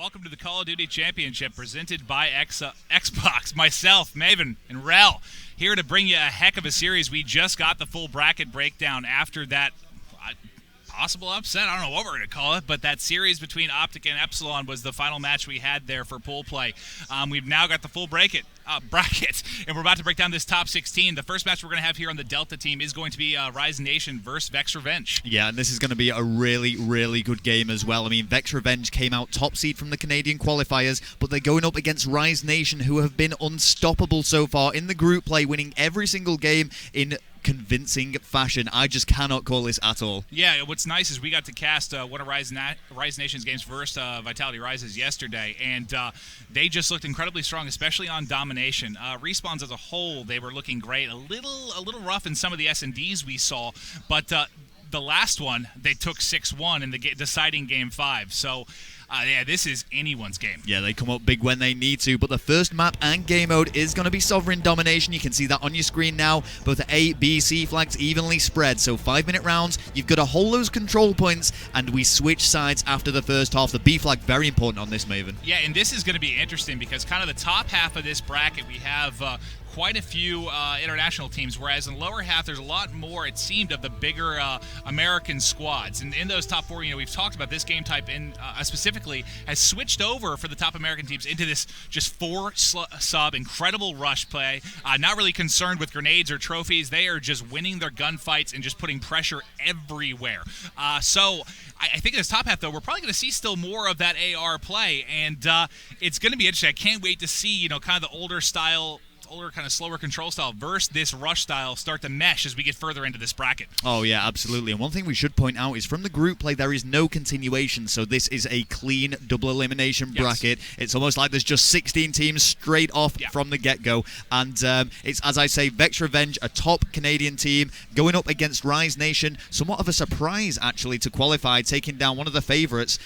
Welcome to the Call of Duty Championship presented by Xbox. Myself, Maven, and Rel here to bring you a heck of a series. We just got the full bracket breakdown after that possible upset. I don't know what we're going to call it, but that series between Optic and Epsilon was the final match we had there for pool play. We've now got the full bracket, and we're about to break down this top 16. The first match we're going to have here on the Delta team is going to be Rise Nation versus Vexx Revenge. Yeah, and this is going to be a really, really good game as well. I mean, Vexx Revenge came out top seed from the Canadian qualifiers, but they're going up against Rise Nation, who have been unstoppable so far in the group play, winning every single game in convincing fashion. I just cannot call this at all. Yeah, what's nice is we got to cast one of Rise Nation's games versus Vitality Rises yesterday, and they just looked incredibly strong, especially on domination. Respawns as a whole, they were looking great. A little rough in some of the S&Ds we saw, but the last one, they took 6-1 in the deciding Game 5. So, yeah, this is anyone's game. Yeah, they come up big when they need to, but the first map and game mode is going to be Sovereign Domination. You can see that on your screen now. Both A, B, C flags evenly spread, so 5-minute rounds. You've got to hold those control points, and we switch sides after the first half. The B flag, very important on this, Maven. Yeah, and this is going to be interesting because kind of the top half of this bracket, we have quite a few international teams, whereas in the lower half, there's a lot more, it seemed, of the bigger American squads. And in those top four, we've talked about this game type specifically has switched over for the top American teams into this just four-sub incredible rush play. Not really concerned with grenades or trophies. They are just winning their gunfights and just putting pressure everywhere. So I think in this top half, though, we're probably going to see still more of that AR play, and it's going to be interesting. I can't wait to see, kind of the older kind of slower control style versus this rush style start to mesh as we get further into this bracket. Oh, yeah, absolutely. And one thing we should point out is from the group play, there is no continuation, so this is a clean double elimination bracket. It's almost like there's just 16 teams straight off from the get-go. And it's, as I say, Vexx Revenge, a top Canadian team, going up against Rise Nation. Somewhat of a surprise, actually, to qualify, taking down one of the favorites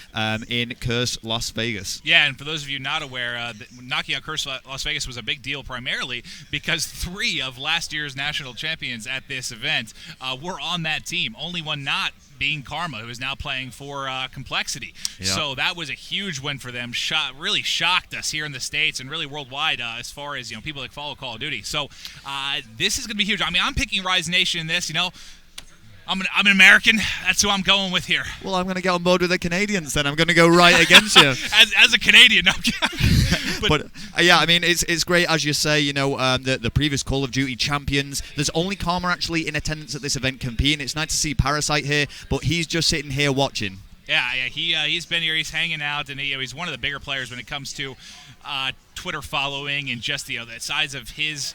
in Curse Las Vegas. Yeah, and for those of you not aware, knocking out Curse Las Vegas was a big deal primarily because 3 of last year's national champions at this event were on that team. Only one not being Karma, who is now playing for Complexity. Yeah. So that was a huge win for them. Really shocked us here in the States and really worldwide as far as people that follow Call of Duty. So this is going to be huge. I mean, I'm picking Rise Nation in this. I'm an American. That's who I'm going with here. Well, I'm going to get on board with the Canadians then. I'm going to go right against you. As a Canadian, no. But yeah, I mean, it's great, as you say, the previous Call of Duty champions. There's only Karma actually in attendance at this event competing. It's nice to see Parasite here, but he's just sitting here watching. Yeah, he's been here. He's hanging out, and he's one of the bigger players when it comes to Twitter following and just the size of his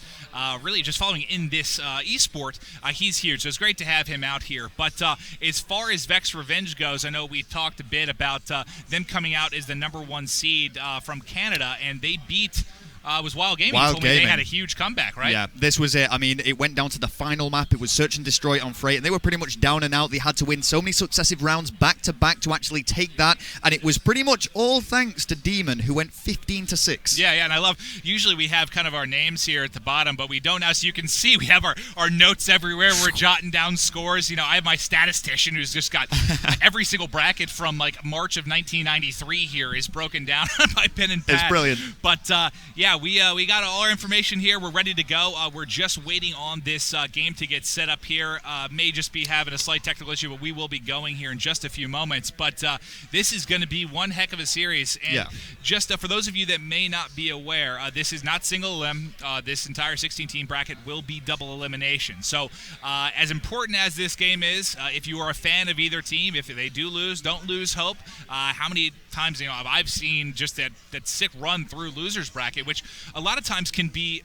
really just following in this esport. He's huge, so it's great to have him out here. But as far as Vexx Revenge goes, I know we talked a bit about them coming out as the #1 seed from Canada, and they beat. Was Wild Gaming. Told me they had a huge comeback, right? Yeah, this was it. I mean, it went down to the final map. It was Search and Destroy on Freight, and they were pretty much down and out. They had to win so many successive rounds back-to-back to actually take that, and it was pretty much all thanks to Demon, who went 15-6. Yeah, and I love, usually we have kind of our names here at the bottom, but we don't now, so you can see we have our notes everywhere. We're jotting down scores. I have my statistician who's just got every single bracket from, March of 1993 here is broken down by pen and pad. It's brilliant. But, yeah, we got all our information here. We're ready to go. We're just waiting on this game to get set up here. May just be having a slight technical issue, but we will be going here in just a few moments. But this is going to be one heck of a series. And just for those of you that may not be aware, this is not single elim. This entire 16-team bracket will be double elimination. So as important as this game is, if you are a fan of either team, if they do lose, don't lose hope. How many times I've seen just that sick run through losers bracket, which a lot of times can be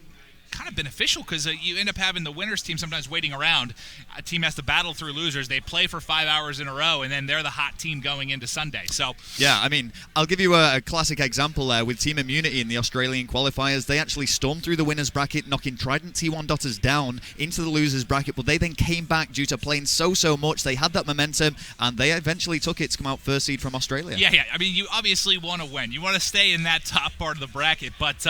kind of beneficial because you end up having the winners team sometimes waiting around. A team has to battle through losers. They play for 5 hours in a row, and then they're the hot team going into Sunday. So yeah, I mean, I'll give you a classic example with Team Immunity in the Australian qualifiers. They actually stormed through the winners bracket, knocking Trident T1 Dotters down into the losers bracket, but they then came back due to playing so much. They had that momentum, and they eventually took it to come out first seed from Australia. Yeah. I mean, you obviously want to win. You want to stay in that top part of the bracket, but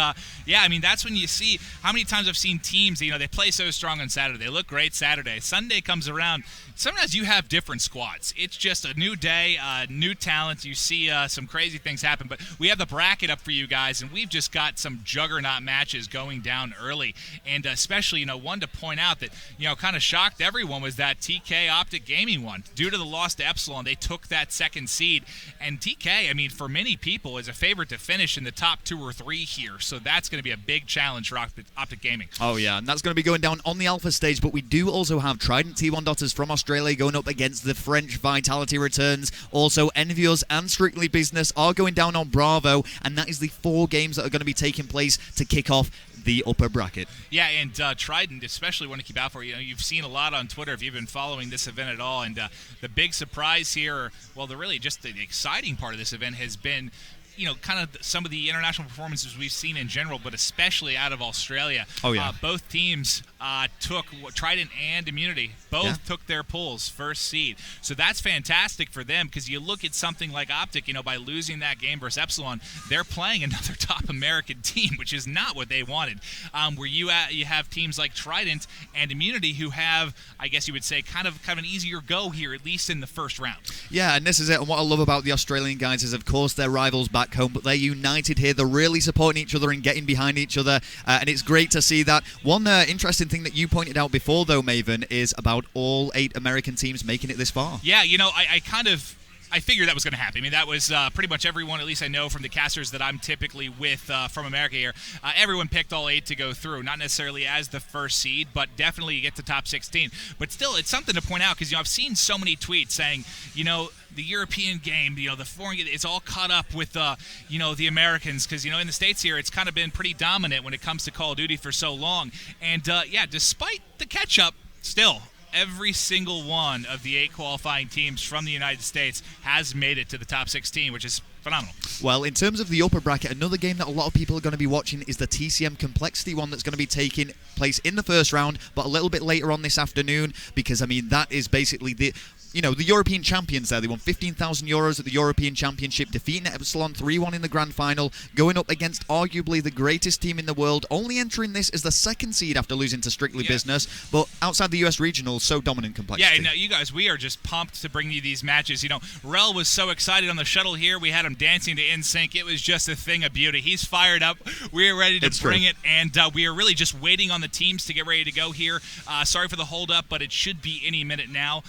yeah, I mean, that's when you see how many times times I've seen teams, they play so strong on Saturday. They look great Saturday. Sunday comes around. Sometimes you have different squads. It's just a new day, new talent. You see some crazy things happen. But we have the bracket up for you guys, and we've just got some juggernaut matches going down early. And especially, one to point out that, kind of shocked everyone was that TK Optic Gaming one. Due to the loss to Epsilon, they took that second seed. And TK, for many people, is a favorite to finish in the top 2 or 3 here. So that's going to be a big challenge for Optic Gaming. Oh, yeah, and that's going to be going down on the Alpha stage. But we do also have Trident T1 Daughters from Australia going up against the French Vitality Returns. Also, Envious and Strictly Business are going down on Bravo. And that is the 4 games that are going to be taking place to kick off the upper bracket. Yeah, and Trident especially want to keep out for. You've seen a lot on Twitter if you've been following this event at all, and the big surprise here, the exciting part of this event has been kind of some of the international performances we've seen in general, but especially out of Australia. Oh, yeah. Both teams took Trident and Immunity. Both took their pools, first seed. So that's fantastic for them, because you look at something like Optic, by losing that game versus Epsilon, they're playing another top American team, which is not what they wanted. Where you have teams like Trident and Immunity who have, I guess you would say, kind of an easier go here, at least in the first round. Yeah, and this is it. And what I love about the Australian guys is, of course, they're rivals back home, but they're united here. They're really supporting each other and getting behind each other, and it's great to see that. One interesting thing that you pointed out before, though, Maven, is about all 8 American teams making it this far. Yeah, I figured that was going to happen. That was pretty much everyone, at least I know from the casters that I'm typically with from America here. Everyone picked all 8 to go through, not necessarily as the first seed, but definitely you get to top 16. But still, it's something to point out, because I've seen so many tweets saying, the European game, the foreign, it's all caught up with, the Americans, because, in the States here, it's kind of been pretty dominant when it comes to Call of Duty for so long. And, despite the catch-up, still, every single one of the 8 qualifying teams from the United States has made it to the top 16, which is phenomenal. Well, in terms of the upper bracket, another game that a lot of people are going to be watching is the TCM Complexity one that's going to be taking place in the first round, but a little bit later on this afternoon, because, that is basically the European champions there. They won 15,000 euros at the European Championship, defeating Epsilon 3-1 in the grand final, going up against arguably the greatest team in the world, only entering this as the second seed after losing to Strictly Business, but outside the US regionals, so dominant Complexity. Yeah, and you guys, we are just pumped to bring you these matches. Rel was so excited on the shuttle here. We had him dancing to NSYNC. It was just a thing of beauty. He's fired up. We are ready to bring it, and we are really just waiting on the teams to get ready to go here. Sorry for the hold-up, but it should be any minute now.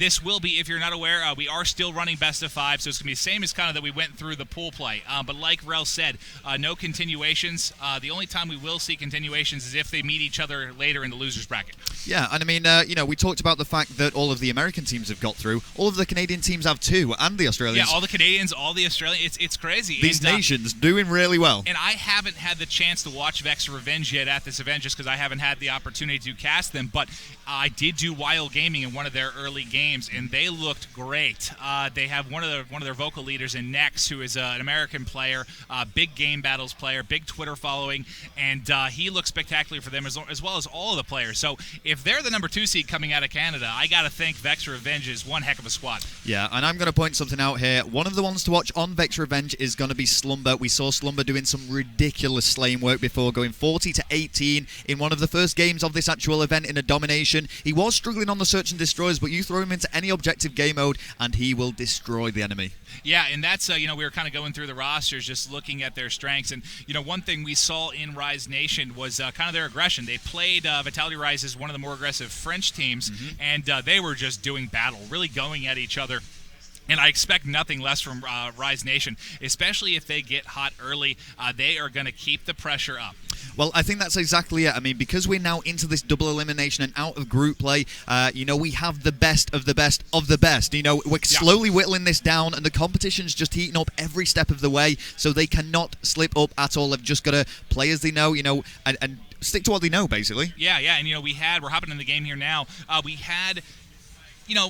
This will be, if you're not aware, we are still running best of 5, so it's going to be the same as kind of that we went through the pool play. But like Rel said, no continuations. The only time we will see continuations is if they meet each other later in the losers bracket. Yeah, and we talked about the fact that all of the American teams have got through. All of the Canadian teams have too, and the Australians. Yeah, all the Canadians, all the Australians. It's crazy. These nations doing really well. And I haven't had the chance to watch Vexx Revenge yet at this event, just because I haven't had the opportunity to cast them. But I did do Wild Gaming in one of their early games, and they looked great. They have one of their vocal leaders in Nex, who is an American player, big game battles player, big Twitter following, and he looks spectacular for them as well as all of the players. So if they're the number 2 seed coming out of Canada, I got to think Vexx Revenge is one heck of a squad. Yeah, and I'm going to point something out here. One of the ones to watch on Vexx Revenge is going to be Slumber. We saw Slumber doing some ridiculous slaying work before, going 40-18 in one of the first games of this actual event in a domination. He was struggling on the search and destroys, but you throw him into any objective game mode and he will destroy the enemy. Yeah, and that's, we were kind of going through the rosters, just looking at their strengths. And, one thing we saw in Rise Nation was kind of their aggression. They played Vitality Rise as one of the more aggressive French teams, and they were just doing battle, really going at each other. And I expect nothing less from Rise Nation, especially if they get hot early. They are going to keep the pressure up. Well, I think that's exactly it. Because we're now into this double elimination and out of group play, we have the best of the best of the best. We're slowly whittling this down, and the competition's just heating up every step of the way, so they cannot slip up at all. They've just got to play as they know, and stick to what they know, basically. Yeah, and we're hopping in the game here now. We had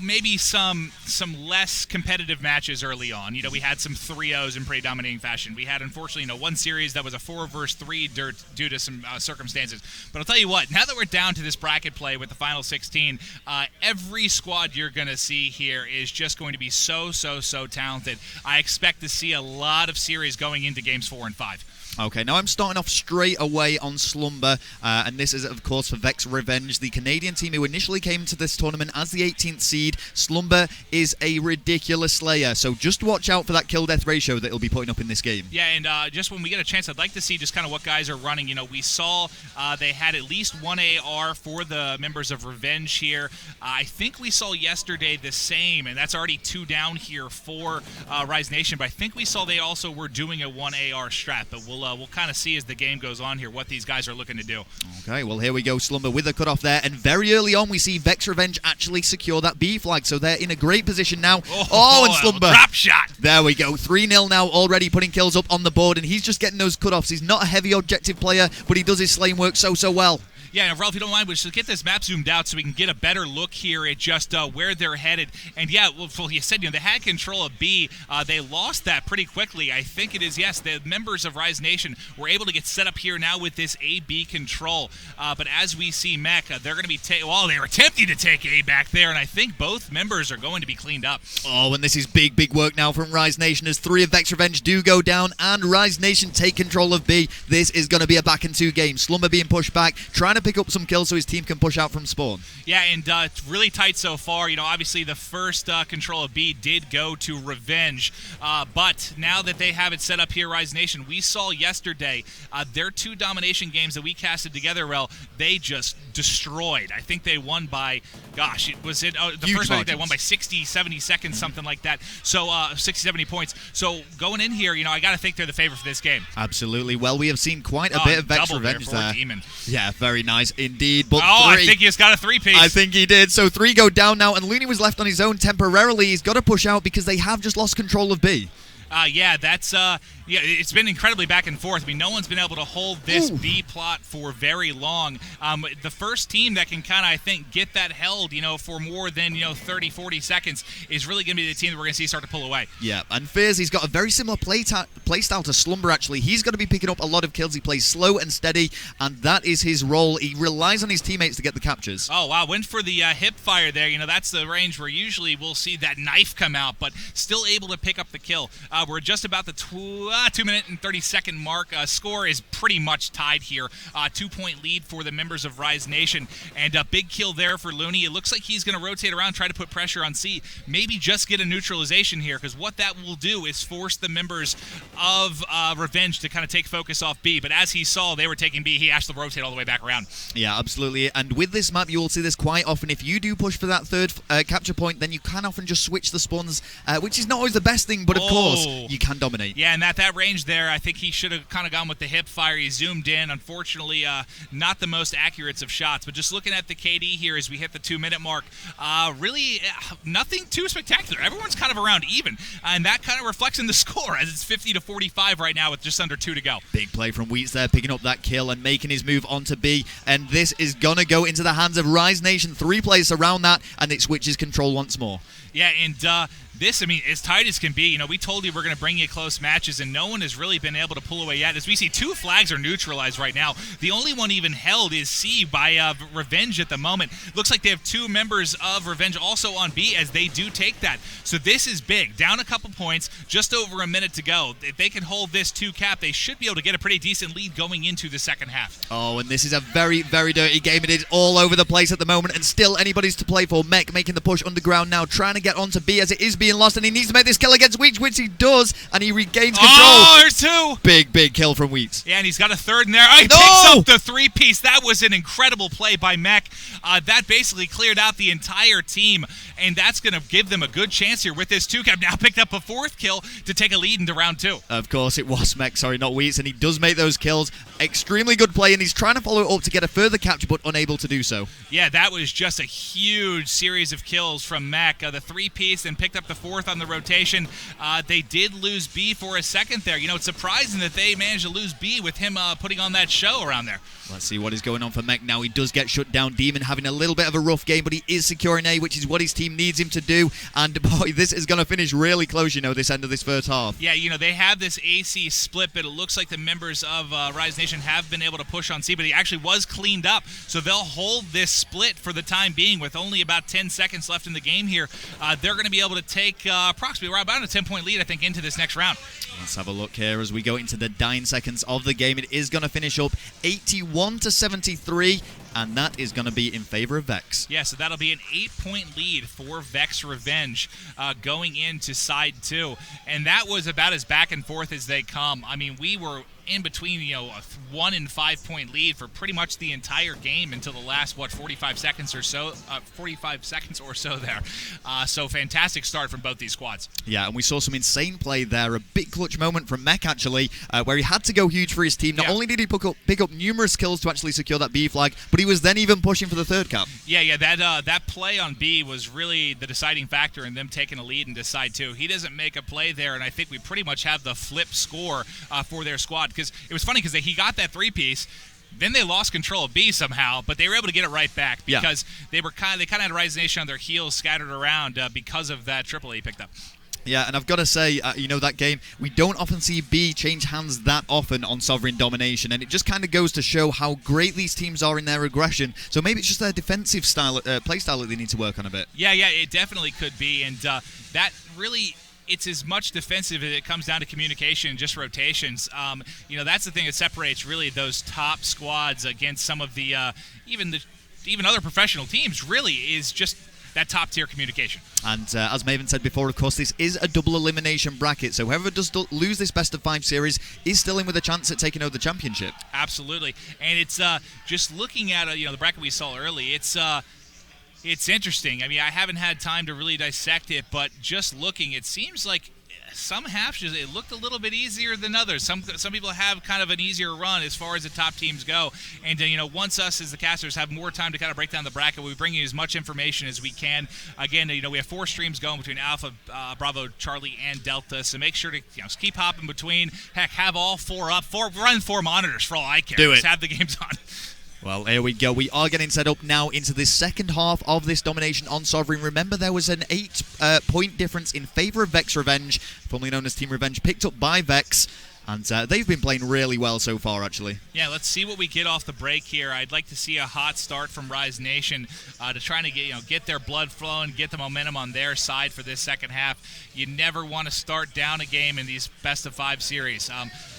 maybe some less competitive matches early on. We had some 3-0s in pretty dominating fashion. We had, unfortunately, one series that was a 4 versus 3 due to some circumstances. But I'll tell you what, now that we're down to this bracket play with the final 16, every squad you're going to see here is just going to be so talented. I expect to see a lot of series going into games 4 and 5. Okay, now I'm starting off straight away on Slumber, and this is, of course, for Vexx Revenge, the Canadian team who initially came into this tournament as the 18th seed. Slumber is a ridiculous slayer, so just watch out for that kill-death ratio that he'll be putting up in this game. Yeah, and just when we get a chance, I'd like to see just kind of what guys are running. You know, we saw they had at least one AR for the members of Revenge here. I think we saw yesterday the same, and that's already 2 down here for Rise Nation, but I think we saw they also were doing a 1 AR strat, but we'll kind of see as the game goes on here what these guys are looking to do. Okay, well, here we go. Slumber with a cutoff there, and very early on we see Vexx Revenge actually secure that B flag, so they're in a great position now. Oh, and Slumber. Drop shot. There we go. 3-0 now, already putting kills up on the board, and he's just getting those cutoffs. He's not a heavy objective player, but he does his slaying work so well. Yeah, and Ralph, if you don't mind, we'll just get this map zoomed out so we can get a better look here at just where they're headed. And yeah, well, you said, they had control of B. They lost that pretty quickly. I think it is, yes, the members of Rise Nation were able to get set up here now with this A-B control. But as we see Mech, they're going to be they were attempting to take A back there, and I think both members are going to be cleaned up. Oh, and this is big work now from Rise Nation as 3 of Vexx Revenge do go down, and Rise Nation take control of B. This is going to be a back-and-2 game. Slumber being pushed back, trying to pick up some kills so his team can push out from spawn. Yeah, and it's really tight so far. Obviously the first control of B did go to Revenge, but now that they have it set up here, Rise Nation, we saw yesterday their 2 domination games that we casted together, they just destroyed. I think they won by, the first one they won by 60, 70 seconds, something like that. So 60, 70 points. So going in here, I got to think they're the favorite for this game. Absolutely. Well, we have seen quite a bit of Vexx Revenge there. Demon. Yeah, very nice indeed. But I think he's got a 3-piece. I think he did. So 3 go down now, and Looney was left on his own temporarily. He's got to push out because they have just lost control of B. Yeah, that's it's been incredibly back and forth. I mean, no one's been able to hold this B plot for very long. The first team that can kind of, I think, get that held, for more than 30, 40 seconds is really going to be the team that we're going to see start to pull away. Yeah, and Fears, he's got a very similar play style to Slumber. Actually, he's going to be picking up a lot of kills. He plays slow and steady, and that is his role. He relies on his teammates to get the captures. Oh wow, went for the hip fire there. That's the range where usually we'll see that knife come out, but still able to pick up the kill. We're just about the 2-minute and 30-second mark. Score is pretty much tied here. 2-point lead for the members of Rise Nation, and a big kill there for Looney. It looks like he's going to rotate around, try to put pressure on C, maybe just get a neutralization here, because what that will do is force the members of Revenge to kind of take focus off B. But as he saw they were taking B, he has to rotate all the way back around. Yeah, absolutely. And with this map, you will see this quite often. If you do push for that third capture point, then you can often just switch the spawns, which is not always the best thing, but of course, you can dominate. Yeah, and that range there, I think he should have kind of gone with the hip fire. He zoomed in. Unfortunately, not the most accurate of shots. But just looking at the KD here as we hit the 2-minute mark, really nothing too spectacular. Everyone's kind of around even, and that kind of reflects in the score as it's 50-45 right now with just under 2 to go. Big play from Wheats there, picking up that kill and making his move onto B, and this is going to go into the hands of Rise Nation. 3 players around that, and it switches control once more. Yeah, and this, I mean, as tight as can be. We told you we're going to bring you close matches, and no one has really been able to pull away yet. As we see, 2 flags are neutralized right now. The only one even held is C by Revenge at the moment. Looks like they have 2 members of Revenge also on B as they do take that. So this is big. Down a couple points, just over a minute to go. If they can hold this 2 cap, they should be able to get a pretty decent lead going into the second half. Oh, and this is a very, very dirty game. It is all over the place at the moment, and still anybody's to play for. Mech making the push underground now, trying to get onto B as it is being lost, and he needs to make this kill against Wheats, which he does, and he regains control. Oh, there's 2! Big kill from Wheats. Yeah, and he's got a third in there. Oh, he picks up the 3-piece. That was an incredible play by Mech. That basically cleared out the entire team, and that's going to give them a good chance here with this 2 cap. Now picked up a 4th kill to take a lead into round 2. Of course, it was Mech, sorry, not Wheats, and he does make those kills. Extremely good play, and he's trying to follow it up to get a further capture, but unable to do so. Yeah, that was just a huge series of kills from Mech. The 3-piece, and picked up the 4th on the rotation. They did lose B for a second there. It's surprising that they managed to lose B with him putting on that show around there. Let's see what is going on for Mech now. He does get shut down. Demon having a little bit of a rough game, but he is securing A, which is what his team needs him to do. And boy, this is going to finish really close, this end of this first half. Yeah, they have this AC split, but it looks like the members of Rise Nation have been able to push on C, but he actually was cleaned up. So they'll hold this split for the time being with only about 10 seconds left in the game here. They're going to be able to take approximately about a 10-point lead, I think, into this next round. Let's have a look here as we go into the dying seconds of the game. It is going to finish up 81-73, and that is going to be in favor of Vexx. Yeah, so that'll be an 8-point lead for Vexx Revenge going into side 2. And that was about as back and forth as they come. I mean, we were in between, a 1 and 5 point lead for pretty much the entire game until the last 45 seconds or so there. So fantastic start from both these squads. Yeah, and we saw some insane play there. A big clutch moment from Mech, actually, where he had to go huge for his team. Not only did he pick up numerous kills to actually secure that B flag, but he was then even pushing for the third cap. Yeah, that play on B was really the deciding factor in them taking a lead into side 2. He doesn't make a play there, and I think we pretty much have the flip score for their squad. Because it was funny because he got that 3-piece, then they lost control of B somehow, but they were able to get it right back because they kind of had Rise Nation on their heels scattered around because of that triple he picked up. Yeah, and I've got to say, that game, we don't often see B change hands that often on Sovereign Domination, and it just kind of goes to show how great these teams are in their aggression. So maybe it's just their defensive play style that they need to work on a bit. Yeah, it definitely could be, and that really... It's as much defensive as it comes down to communication and just rotations. That's the thing that separates really those top squads against some of the even other professional teams. Really, is just that top tier communication. And as Maven said before, of course, this is a double elimination bracket. So whoever does lose this best of 5 series is still in with a chance at taking over the championship. Absolutely, and it's just looking at the bracket we saw early. It's interesting. I mean, I haven't had time to really dissect it, but just looking, it seems like some halves it looked a little bit easier than others. Some people have kind of an easier run as far as the top teams go. And once us as the casters have more time to kind of break down the bracket, we bring you as much information as we can. Again, we have 4 streams going between Alpha, Bravo, Charlie, and Delta. So make sure to keep hopping between. Heck, have all 4 up. Run 4 monitors for all I care. Do it. Just have the games on. Well, here we go. We are getting set up now into the second half of this domination on Sovereign. Remember, there was an 8-point difference in favor of Vexx Revenge, formerly known as Team Revenge, picked up by Vexx. And they've been playing really well so far, actually. Yeah, let's see what we get off the break here. I'd like to see a hot start from Rise Nation to try to get their blood flowing, get the momentum on their side for this second half. You never want to start down a game in these best of 5 series.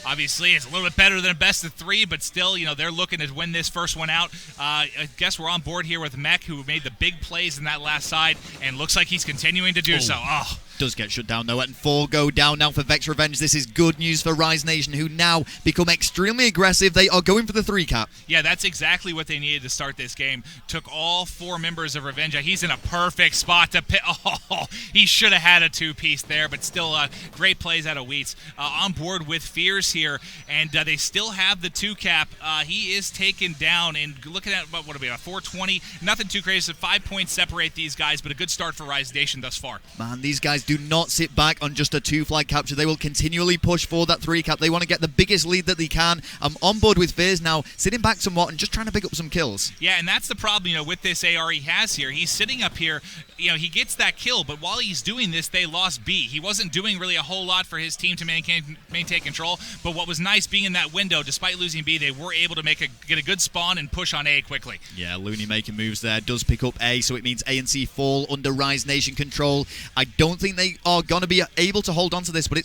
Obviously, it's a little bit better than a best of 3, but still, they're looking to win this first one out. I guess we're on board here with Mech, who made the big plays in that last side, and looks like he's continuing to do so. Oh. Does get shut down, though, and 4 go down now for Vexx Revenge. This is good news for Rise Nation, who now become extremely aggressive. They are going for the 3 cap. Yeah, that's exactly what they needed to start this game. Took all 4 members of Revenge. He's in a perfect spot to pit. Oh, he should have had a 2-piece there, but still great plays out of Wheats. On board with Fears here, and they still have the 2 cap. He is taken down, and looking at what would it be, a 420. Nothing too crazy. So 5 points separate these guys, but a good start for Rise Nation thus far. Man, these guys do not sit back on just a 2-flag capture. They will continually push for that 3 cap. They want to get the biggest lead that they can. I'm on board with Fears now, sitting back somewhat and just trying to pick up some kills. Yeah, and that's the problem, with this AR he has here. He's sitting up here, he gets that kill, but while he's doing this, they lost B. He wasn't doing really a whole lot for his team to maintain control, but what was nice being in that window, despite losing B, they were able to get a good spawn and push on A quickly. Yeah, Looney making moves there, does pick up A, so it means A and C fall under Rise Nation control. I don't think they are going to be able to hold on to this, but it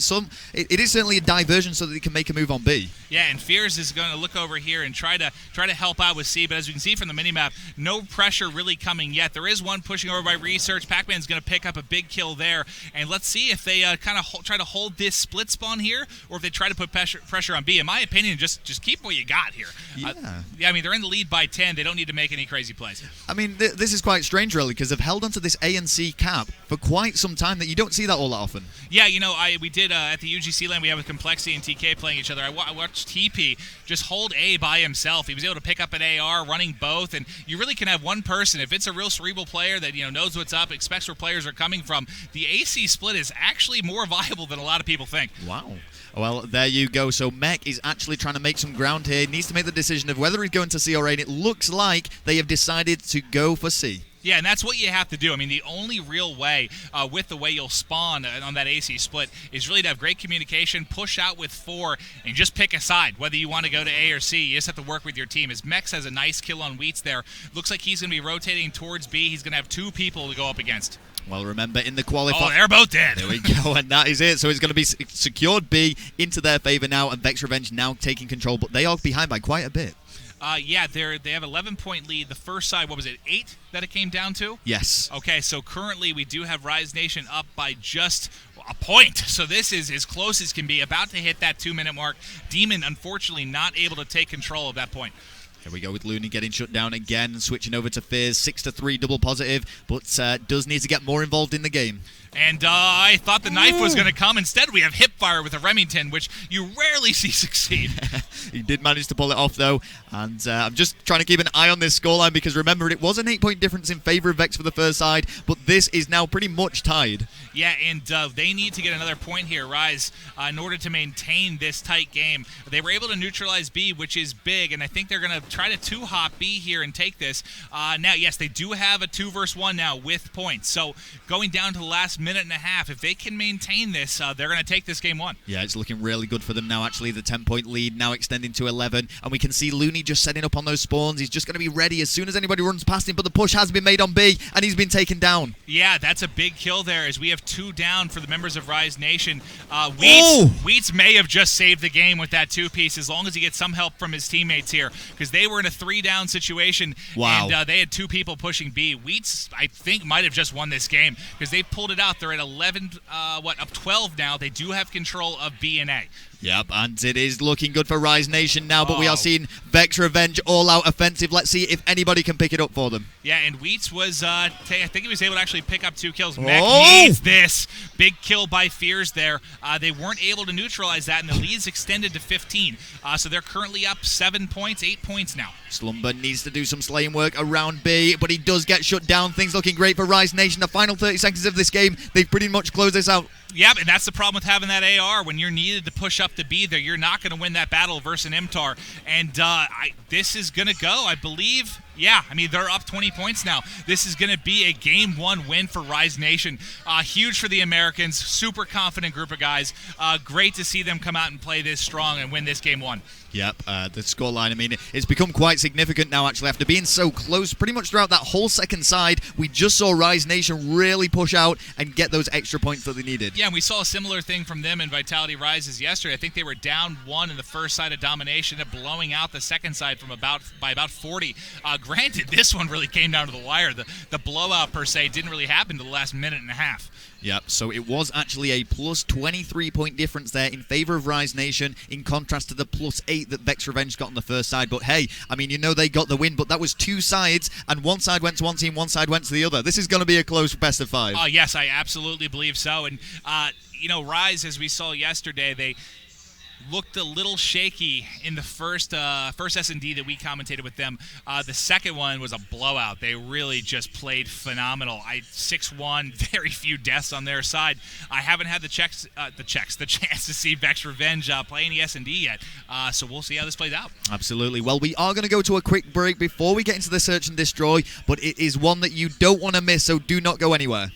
is certainly a diversion so that they can make a move on B. Yeah, and Fears is going to look over here and try to help out with C, but as we can see from the minimap, no pressure really coming yet. There is one pushing over by Research. Pac-Man's going to pick up a big kill there, and let's see if they kind of try to hold this split spawn here, or if they try to put pressure on B. In my opinion, just keep what you got here. Yeah. I mean, they're in the lead by 10. They don't need to make any crazy plays. I mean, this is quite strange, really, because they've held onto this A and C cap for quite some time that you don't see that all that often. Yeah, we did at the UGC LAN, we have with Complexity and TK playing each other. I watched TP just hold A by himself. He was able to pick up an AR running both, and you really can have one person. If it's a real cerebral player that knows what's up, expects where players are coming from, the AC split is actually more viable than a lot of people think. Wow. Well, there you go. So Mech is actually trying to make some ground here. He needs to make the decision of whether he's going to C or A, and it looks like they have decided to go for C. Yeah, and that's what you have to do. I mean, the only real way with the way you'll spawn on that AC split is really to have great communication, push out with 4, and just pick a side, whether you want to go to A or C. You just have to work with your team. As Mex has a nice kill on Wheats there. Looks like he's going to be rotating towards B. He's going to have 2 people to go up against. Well, remember, in the qualifier... Oh, they're both dead. There we go, and that is it. So it's going to be secured B into their favor now, and Vexx Revenge now taking control, but they are behind by quite a bit. Yeah, they have 11-point lead. The first side, what was it, 8 that it came down to? Yes. Okay, so currently we do have Rise Nation up by just a point. So this is as close as can be, about to hit that 2-minute mark. Demon, unfortunately, not able to take control of that point. Here we go with Looney getting shut down again and switching over to Fears. 6-3 double positive, but does need to get more involved in the game. And I thought the knife was going to come. Instead, we have Hipfire with a Remington, which you rarely see succeed. He did manage to pull it off, though. And I'm just trying to keep an eye on this scoreline because, remember, it was an 8-point difference in favor of Vexx for the first side, but this is now pretty much tied. Yeah, and they need to get another point here, Rise, in order to maintain this tight game. They were able to neutralize B, which is big, and I think they're going to try to 2-hop B here and take this. Now, yes, they do have a 2-versus-1 now with points. So going down to the last minute and a half, if they can maintain this, they're going to take this game 1. Yeah, it's looking really good for them now, actually. The 10-point lead now extending to 11, and we can see Looney just setting up on those spawns. He's just going to be ready as soon as anybody runs past him, but the push has been made on B, and he's been taken down. Yeah, that's a big kill there, as we have 2 down for the members of Rise Nation. Wheats may have just saved the game with that 2-piece, as long as he gets some help from his teammates here, because they were in a 3-down situation, wow. And they had 2 people pushing B. Wheats, I think, might have just won this game, because they pulled it out. They're at 11, up 12 now. They do have control of B and A. Yep, and it is looking good for Rise Nation now, but we are seeing Vexx Revenge all-out offensive. Let's see if anybody can pick it up for them. Yeah, and Wheats was, I think he was able to actually pick up 2 kills. Mech needs this. Big kill by Fears there. They weren't able to neutralize that, and the lead's extended to 15. So they're currently up 7 points, 8 points now. Slumber needs to do some slaying work around B, but he does get shut down. Things looking great for Rise Nation. The final 30 seconds of this game, they've pretty much closed this out. Yep, and that's the problem with having that AR. When you're needed to push up to B there, you're not going to win that battle versus an MTAR. And this is going to go, I believe. Yeah, I mean, they're up 20 points now. This is going to be a Game 1 win for Rise Nation. Huge for the Americans. Super confident group of guys. Great to see them come out and play this strong and win this Game 1. Yep, the scoreline, I mean, it's become quite significant now, actually. After being so close pretty much throughout that whole second side, we just saw Rise Nation really push out and get those extra points that they needed. Yeah, and we saw a similar thing from them in Vitality Rises yesterday. I think they were down 1 in the first side of domination and blowing out the second side by about 40. Granted, this one really came down to the wire. The blowout, per se, didn't really happen to the last minute and a half. Yep, so it was actually a plus 23-point difference there in favor of Rise Nation, in contrast to the plus 8 that Vexx Revenge got on the first side. But hey, I mean, you know they got the win, but that was 2 sides, and one side went to one team, one side went to the other. This is going to be a close best of 5. Yes, I absolutely believe so. And, Rise, as we saw yesterday, they looked a little shaky in the first S&D that we commentated with them. The second one was a blowout. They really just played phenomenal. 6-1, very few deaths on their side. I haven't had the chance to see Vexx Revenge play any S&D yet, so we'll see how this plays out. Absolutely. Well, we are going to go to a quick break before we get into the Search and Destroy, but it is one that you don't want to miss, so do not go anywhere.